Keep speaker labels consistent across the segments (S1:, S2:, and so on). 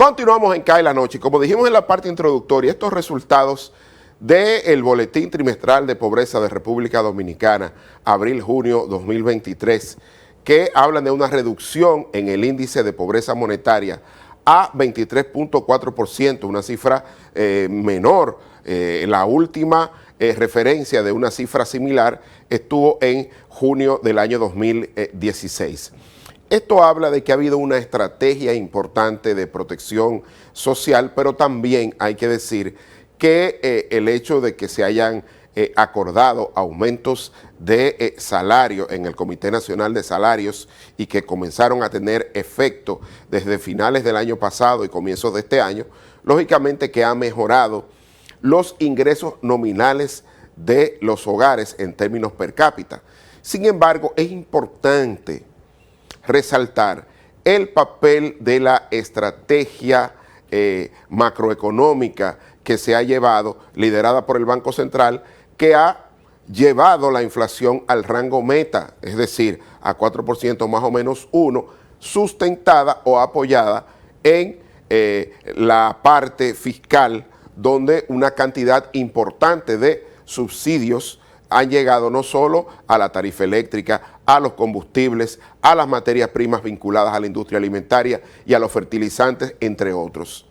S1: Continuamos en CAE la noche. Como dijimos en la parte introductoria, estos resultados del Boletín Trimestral de Pobreza de República Dominicana, abril-junio 2023, que hablan de una reducción en el índice de pobreza monetaria a 23.4%, una cifra menor. La última referencia de una cifra similar estuvo en junio del año 2016. Esto habla de que ha habido una estrategia importante de protección social, pero también hay que decir que el hecho de que se hayan acordado aumentos de salario en el Comité Nacional de Salarios y que comenzaron a tener efecto desde finales del año pasado y comienzos de este año, lógicamente que ha mejorado los ingresos nominales de los hogares en términos per cápita. Sin embargo, es importante resaltar el papel de la estrategia macroeconómica que se ha llevado, liderada por el Banco Central, que ha llevado la inflación al rango meta, es decir, a 4% más o menos 1, sustentada o apoyada en la parte fiscal, donde una cantidad importante de subsidios han llegado no solo a la tarifa eléctrica, a los combustibles, a las materias primas vinculadas a la industria alimentaria y a los fertilizantes, entre otros.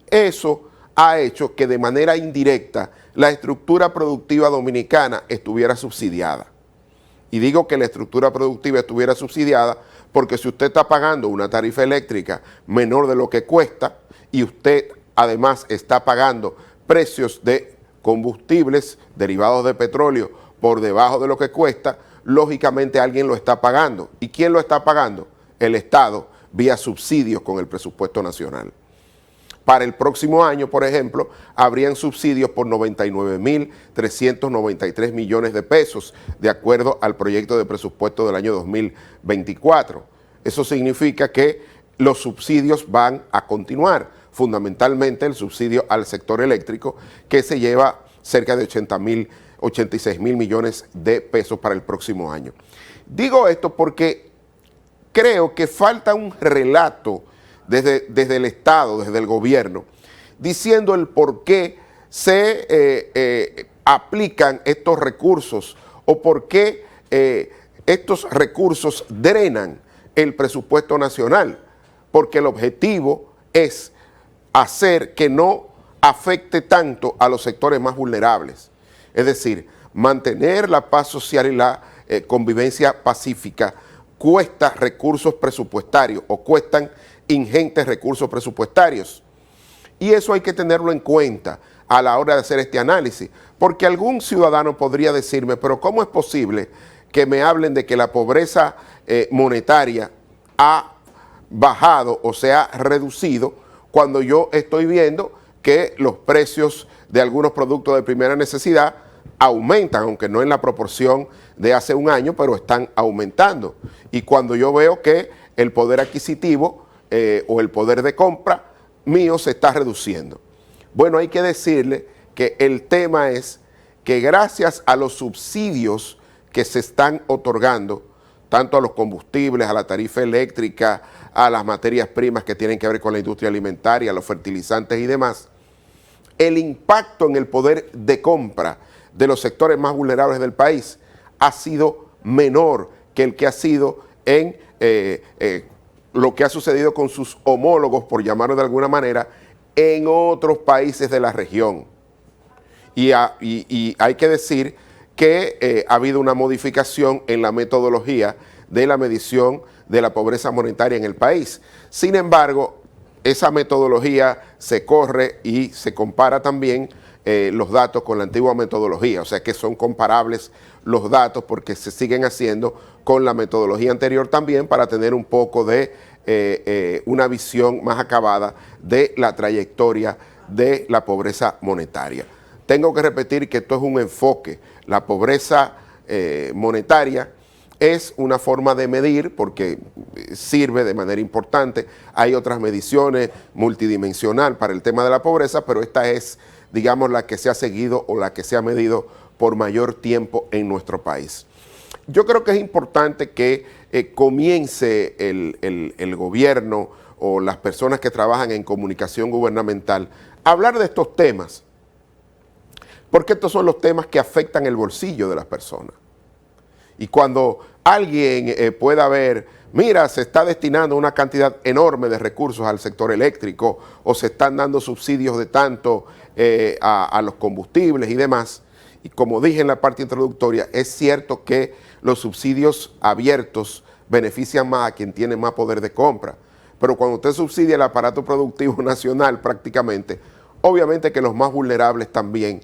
S1: Eso ha hecho que de manera indirecta la estructura productiva dominicana estuviera subsidiada. Y digo que la estructura productiva estuviera subsidiada porque si usted está pagando una tarifa eléctrica menor de lo que cuesta y usted además está pagando precios de combustibles derivados de petróleo por debajo de lo que cuesta, lógicamente alguien lo está pagando. ¿Y quién lo está pagando? El Estado, vía subsidios con el presupuesto nacional. Para el próximo año, por ejemplo, habrían subsidios por 99.393 millones de pesos, de acuerdo al proyecto de presupuesto del año 2024. Eso significa que los subsidios van a continuar, fundamentalmente el subsidio al sector eléctrico, que se lleva cerca de 86 mil millones de pesos para el próximo año. Digo esto porque creo que falta un relato desde el Estado, desde el gobierno, diciendo el por qué se aplican estos recursos o por qué estos recursos drenan el presupuesto nacional, porque el objetivo es hacer que no afecte tanto a los sectores más vulnerables. Es decir, mantener la paz social y la convivencia pacífica cuesta recursos presupuestarios o cuestan ingentes recursos presupuestarios. Y eso hay que tenerlo en cuenta a la hora de hacer este análisis, porque algún ciudadano podría decirme, pero ¿cómo es posible que me hablen de que la pobreza monetaria ha bajado o se ha reducido cuando yo estoy viendo que los precios de algunos productos de primera necesidad aumentan, aunque no en la proporción de hace un año, pero están aumentando? Y cuando yo veo que el poder adquisitivo o el poder de compra mío se está reduciendo. Bueno, hay que decirle que el tema es que gracias a los subsidios que se están otorgando, tanto a los combustibles, a la tarifa eléctrica, a las materias primas que tienen que ver con la industria alimentaria, a los fertilizantes y demás, el impacto en el poder de compra de los sectores más vulnerables del país ha sido menor que el que ha sido en lo que ha sucedido con sus homólogos, por llamarlo de alguna manera, en otros países de la región. Y hay que decir que ha habido una modificación en la metodología de la medición de la pobreza monetaria en el país. Sin embargo, esa metodología se corre y se compara también los datos con la antigua metodología, o sea que son comparables los datos porque se siguen haciendo con la metodología anterior también para tener un poco de una visión más acabada de la trayectoria de la pobreza monetaria. Tengo que repetir que esto es un enfoque. La pobreza monetaria es una forma de medir porque sirve de manera importante. Hay otras mediciones multidimensional para el tema de la pobreza, pero esta es, digamos, la que se ha seguido o la que se ha medido por mayor tiempo en nuestro país. Yo creo que es importante que comience el gobierno o las personas que trabajan en comunicación gubernamental hablar de estos temas, porque estos son los temas que afectan el bolsillo de las personas. Y cuando alguien pueda ver, mira, se está destinando una cantidad enorme de recursos al sector eléctrico o se están dando subsidios de tanto a los combustibles y demás, y como dije en la parte introductoria, es cierto que los subsidios abiertos benefician más a quien tiene más poder de compra, pero cuando usted subsidia el aparato productivo nacional prácticamente, obviamente que los más vulnerables también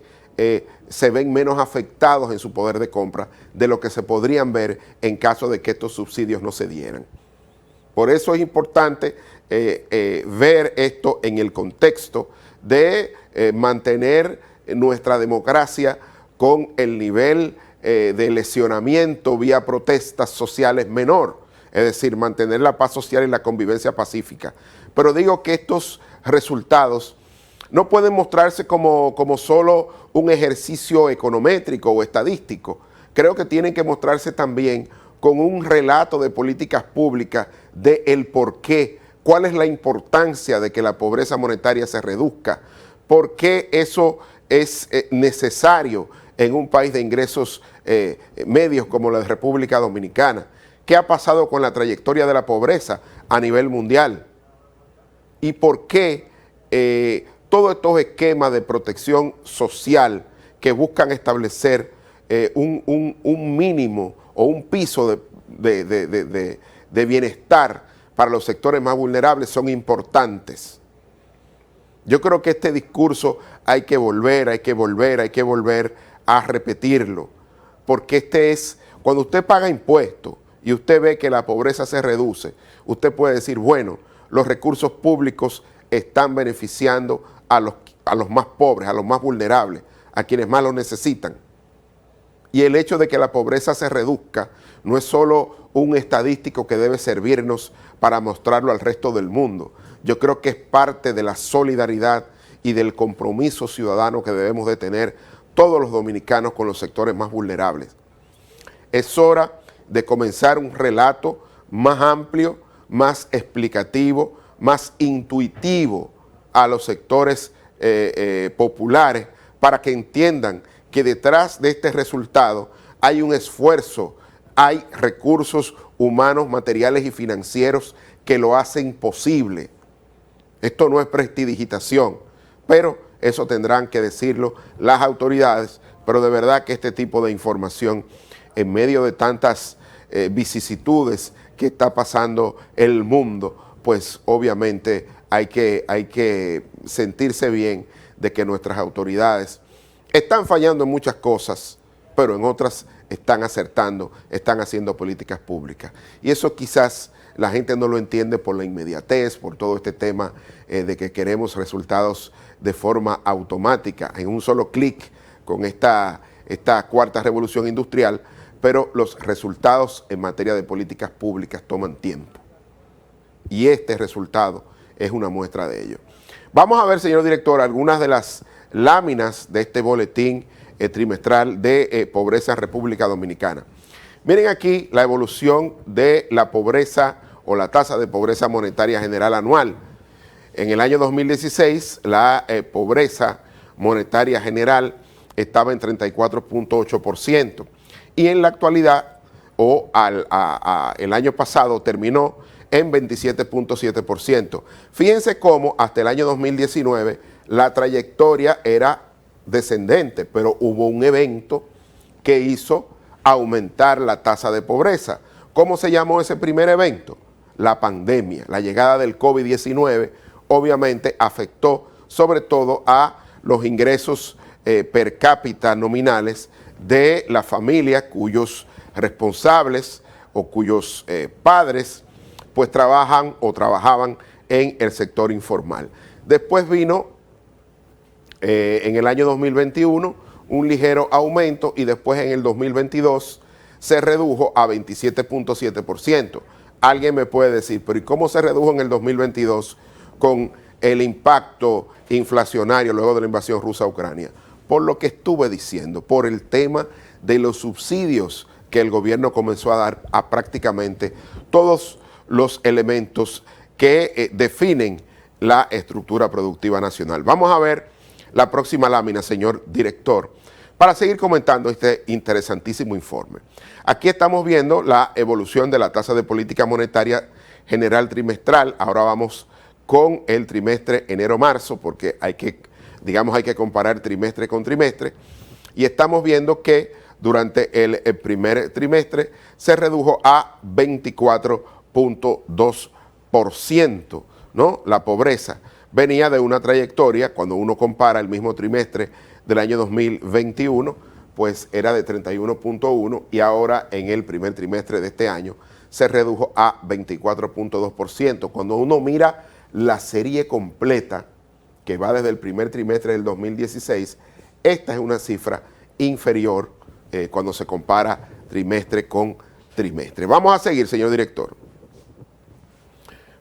S1: se ven menos afectados en su poder de compra de lo que se podrían ver en caso de que estos subsidios no se dieran. Por eso es importante ver esto en el contexto de mantener nuestra democracia con el nivel de lesionamiento vía protestas sociales menor, es decir, mantener la paz social y la convivencia pacífica. Pero digo que estos resultados no pueden mostrarse como solo un ejercicio econométrico o estadístico. Creo que tienen que mostrarse también con un relato de políticas públicas de el por qué, cuál es la importancia de que la pobreza monetaria se reduzca, por qué eso es necesario en un país de ingresos medios como la de República Dominicana. ¿Qué ha pasado con la trayectoria de la pobreza a nivel mundial? ¿Y por qué todos estos esquemas de protección social que buscan establecer un mínimo o un piso de bienestar para los sectores más vulnerables son importantes? Yo creo que este discurso hay que volver a repetirlo, porque este es, cuando usted paga impuestos y usted ve que la pobreza se reduce, usted puede decir, bueno, los recursos públicos están beneficiando a los más pobres, a los más vulnerables, a quienes más lo necesitan. Y el hecho de que la pobreza se reduzca no es solo un estadístico que debe servirnos para mostrarlo al resto del mundo. Yo creo que es parte de la solidaridad y del compromiso ciudadano que debemos de tener todos los dominicanos con los sectores más vulnerables. Es hora de comenzar un relato más amplio, más explicativo, más intuitivo a los sectores populares para que entiendan que detrás de este resultado hay un esfuerzo, hay recursos humanos, materiales y financieros que lo hacen posible. Esto no es prestidigitación, pero eso tendrán que decirlo las autoridades, pero de verdad que este tipo de información, en medio de tantas vicisitudes que está pasando el mundo, pues obviamente hay que sentirse bien de que nuestras autoridades están fallando en muchas cosas, pero en otras están acertando, están haciendo políticas públicas. Y eso quizás la gente no lo entiende por la inmediatez, por todo este tema de que queremos resultados de forma automática, en un solo clic con esta cuarta revolución industrial, pero los resultados en materia de políticas públicas toman tiempo. Y este resultado es una muestra de ello. Vamos a ver, señor director, algunas de las láminas de este boletín trimestral de pobreza en República Dominicana. Miren aquí la evolución de la pobreza o la tasa de pobreza monetaria general anual. En el año 2016, la pobreza monetaria general estaba en 34.8% y en la actualidad, el año pasado, terminó en 27.7%. Fíjense cómo hasta el año 2019 la trayectoria era descendente, pero hubo un evento que hizo aumentar la tasa de pobreza. ¿Cómo se llamó ese primer evento? La pandemia. La llegada del COVID-19 obviamente afectó sobre todo a los ingresos per cápita nominales de la familia cuyos responsables o cuyos padres pues trabajan o trabajaban en el sector informal. Después vino en el año 2021 un ligero aumento y después en el 2022 se redujo a 27.7%. Alguien me puede decir, pero ¿y cómo se redujo en el 2022 con el impacto inflacionario luego de la invasión rusa a Ucrania? Por lo que estuve diciendo, por el tema de los subsidios que el gobierno comenzó a dar a prácticamente todos los elementos que definen la estructura productiva nacional. Vamos a ver la próxima lámina, señor director, para seguir comentando este interesantísimo informe. Aquí estamos viendo la evolución de la tasa de política monetaria general trimestral. Ahora vamos con el trimestre enero-marzo, porque hay que comparar trimestre con trimestre, y estamos viendo que durante el primer trimestre se redujo a 24.2%, ¿no? La pobreza venía de una trayectoria, cuando uno compara el mismo trimestre del año 2021, pues era de 31.1 y ahora en el primer trimestre de este año se redujo a 24.2%. Cuando uno mira la serie completa, que va desde el primer trimestre del 2016, esta es una cifra inferior cuando se compara trimestre con trimestre. Vamos a seguir, señor director.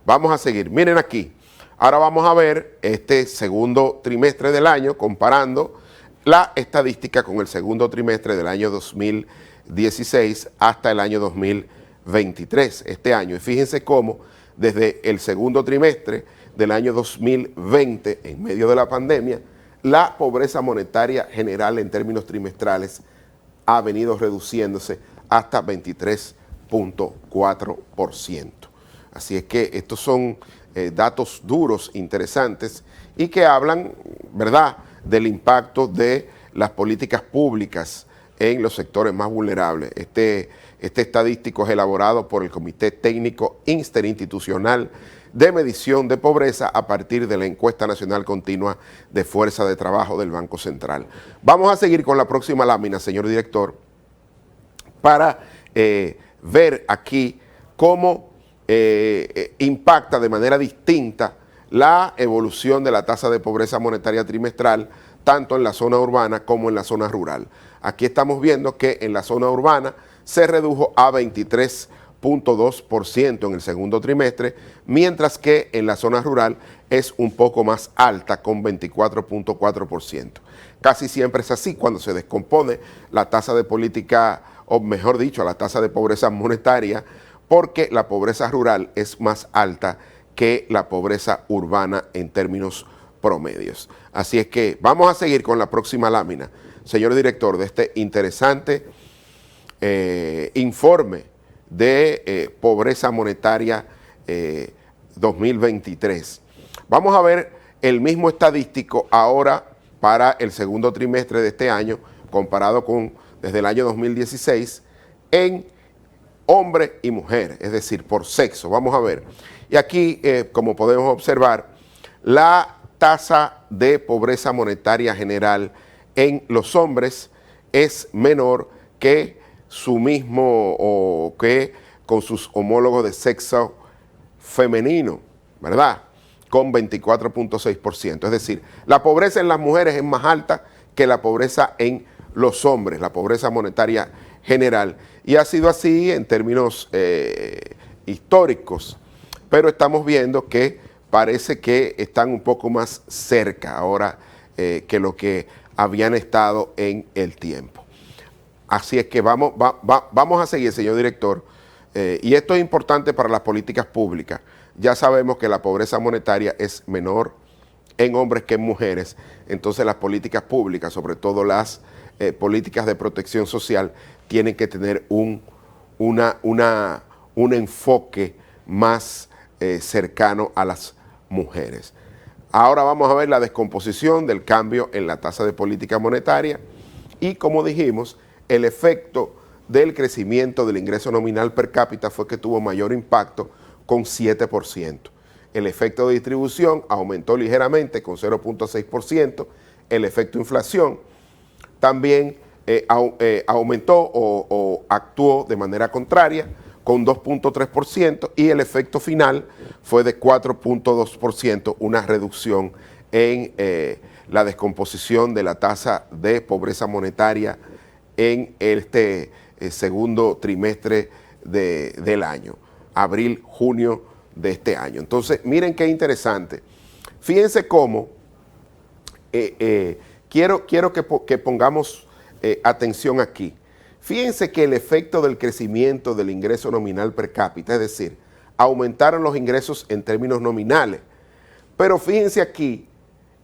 S1: Vamos a seguir. Miren aquí. Ahora vamos a ver este segundo trimestre del año, comparando la estadística con el segundo trimestre del año 2016 hasta el año 2023, este año. Y fíjense cómo desde el segundo trimestre del año 2020, en medio de la pandemia, la pobreza monetaria general en términos trimestrales ha venido reduciéndose hasta 23.4%. Así es que estos son datos duros, interesantes, y que hablan, ¿verdad?, del impacto de las políticas públicas en los sectores más vulnerables. Este estadístico es elaborado por el Comité Técnico Interinstitucional de Medición de Pobreza a partir de la Encuesta Nacional Continua de Fuerza de Trabajo del Banco Central. Vamos a seguir con la próxima lámina, señor director, para ver aquí cómo impacta de manera distinta la evolución de la tasa de pobreza monetaria trimestral, tanto en la zona urbana como en la zona rural. Aquí estamos viendo que en la zona urbana se redujo a 23.2% en el segundo trimestre, mientras que en la zona rural es un poco más alta, con 24.4%. Casi siempre es así cuando se descompone la tasa de política, o mejor dicho, la tasa de pobreza monetaria, porque la pobreza rural es más alta que la pobreza urbana en términos promedios. Así es que vamos a seguir con la próxima lámina, señor director, de este interesante informe de pobreza monetaria 2023. Vamos a ver el mismo estadístico ahora para el segundo trimestre de este año, comparado con desde el año 2016, en hombre y mujer, es decir, por sexo. Vamos a ver. Y aquí, como podemos observar, la tasa de pobreza monetaria general en los hombres es menor que su mismo o que con sus homólogos de sexo femenino, ¿verdad? Con 24.6%. Es decir, la pobreza en las mujeres es más alta que la pobreza en los hombres, la pobreza monetaria general. Y ha sido así en términos históricos, pero estamos viendo que parece que están un poco más cerca ahora que lo que habían estado en el tiempo. Así es que vamos a seguir, señor director, y esto es importante para las políticas públicas. Ya sabemos que la pobreza monetaria es menor en hombres que en mujeres, entonces las políticas públicas, sobre todo las políticas de protección social, tienen que tener un enfoque más cercano a las mujeres. Ahora vamos a ver la descomposición del cambio en la tasa de política monetaria y, como dijimos, el efecto del crecimiento del ingreso nominal per cápita fue que tuvo mayor impacto con 7%. El efecto de distribución aumentó ligeramente con 0.6%. El efecto inflación también aumentó o actuó de manera contraria con 2.3% y el efecto final fue de 4.2%, una reducción en la descomposición de la tasa de pobreza monetaria en este segundo trimestre del año, abril, junio de este año. Entonces, miren qué interesante. Fíjense cómo quiero que pongamos atención aquí. Fíjense que el efecto del crecimiento del ingreso nominal per cápita, es decir, aumentaron los ingresos en términos nominales. Pero fíjense aquí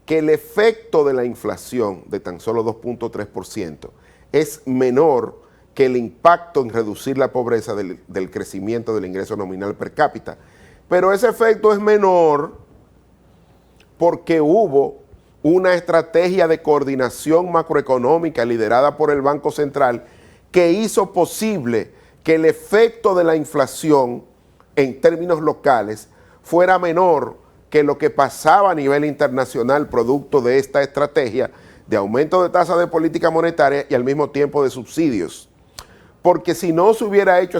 S1: que el efecto de la inflación de tan solo 2.3% es menor que el impacto en reducir la pobreza del crecimiento del ingreso nominal per cápita. Pero ese efecto es menor porque hubo una estrategia de coordinación macroeconómica liderada por el Banco Central que hizo posible que el efecto de la inflación en términos locales fuera menor que lo que pasaba a nivel internacional producto de esta estrategia de aumento de tasa de política monetaria y al mismo tiempo de subsidios. Porque si no se hubiera hecho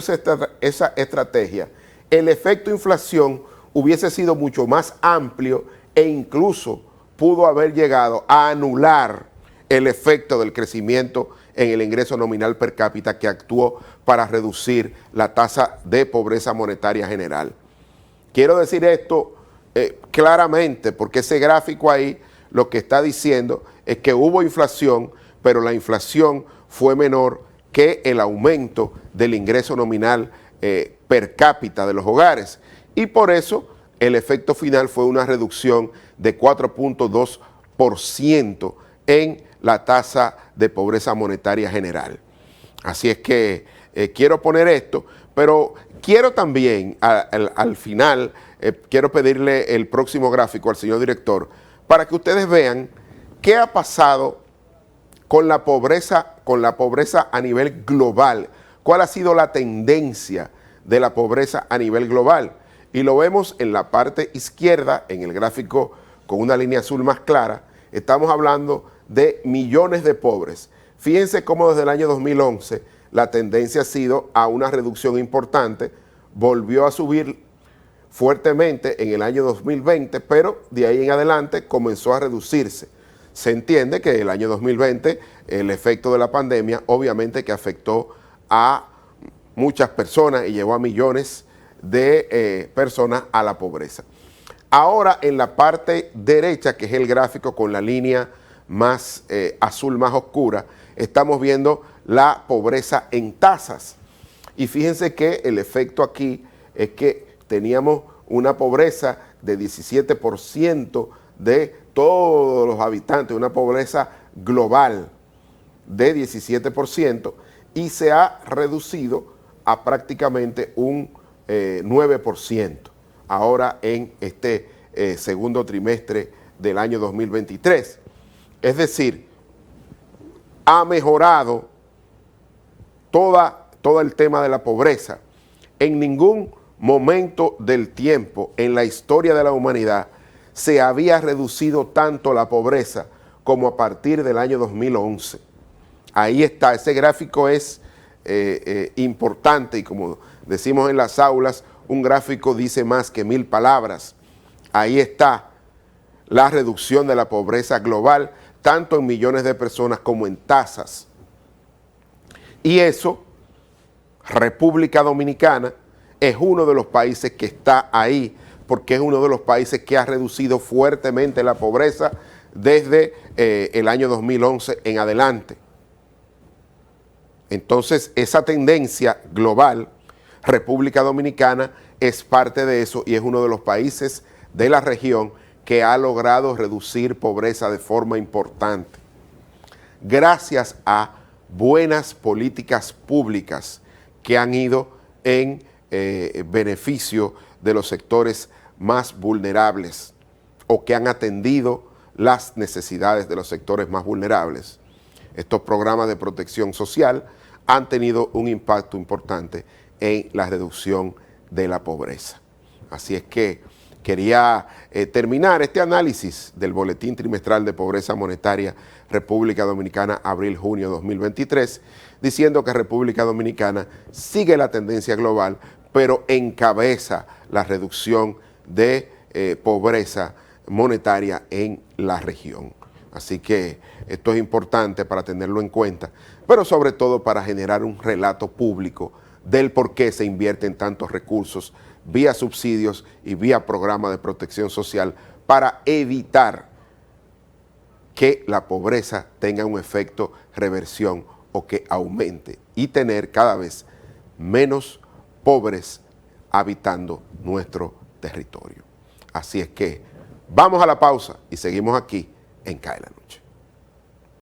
S1: esa estrategia, el efecto inflación hubiese sido mucho más amplio e incluso pudo haber llegado a anular el efecto del crecimiento en el ingreso nominal per cápita que actuó para reducir la tasa de pobreza monetaria general. Quiero decir esto claramente porque ese gráfico ahí lo que está diciendo es que hubo inflación, pero la inflación fue menor que el aumento del ingreso nominal per cápita de los hogares. Y por eso el efecto final fue una reducción de 4.2% en la tasa de pobreza monetaria general. Así es que quiero poner esto, pero quiero también al final, quiero pedirle el próximo gráfico al señor director para que ustedes vean qué ha pasado con la pobreza a nivel global, cuál ha sido la tendencia de la pobreza a nivel global. Y lo vemos en la parte izquierda, en el gráfico con una línea azul más clara, estamos hablando de millones de pobres. Fíjense cómo desde el año 2011 la tendencia ha sido a una reducción importante, volvió a subir fuertemente en el año 2020, pero de ahí en adelante comenzó a reducirse. Se entiende que el año 2020, el efecto de la pandemia, obviamente que afectó a muchas personas y llevó a millones de personas a la pobreza. Ahora en la parte derecha, que es el gráfico con la línea más azul más oscura, estamos viendo la pobreza en tasas. Y fíjense que el efecto aquí es que teníamos una pobreza de 17% de todos los habitantes, una pobreza global de 17% y se ha reducido a prácticamente un 9% ahora en este segundo trimestre del año 2023. Es decir, ha mejorado todo el tema de la pobreza. En ningún momento del tiempo en la historia de la humanidad se había reducido tanto la pobreza como a partir del año 2011. Ahí está, ese gráfico es importante y como decimos en las aulas, un gráfico dice más que 1000 palabras. Ahí está la reducción de la pobreza global, tanto en millones de personas como en tasas. Y eso, República Dominicana es uno de los países que está ahí, porque es uno de los países que ha reducido fuertemente la pobreza desde el año 2011 en adelante. Entonces, esa tendencia global, República Dominicana es parte de eso y es uno de los países de la región que ha logrado reducir pobreza de forma importante. Gracias a buenas políticas públicas que han ido en beneficio de los sectores más vulnerables o que han atendido las necesidades de los sectores más vulnerables. Estos programas de protección social han tenido un impacto importante en la reducción de la pobreza. Así es que quería terminar este análisis del Boletín Trimestral de Pobreza Monetaria República Dominicana abril-junio 2023, diciendo que República Dominicana sigue la tendencia global, pero encabeza la reducción de pobreza monetaria en la región. Así que esto es importante para tenerlo en cuenta, pero sobre todo para generar un relato público del por qué se invierten tantos recursos vía subsidios y vía programas de protección social para evitar que la pobreza tenga un efecto reversión o que aumente y tener cada vez menos pobres habitando nuestro territorio. Así es que vamos a la pausa y seguimos aquí en CAE la Noche.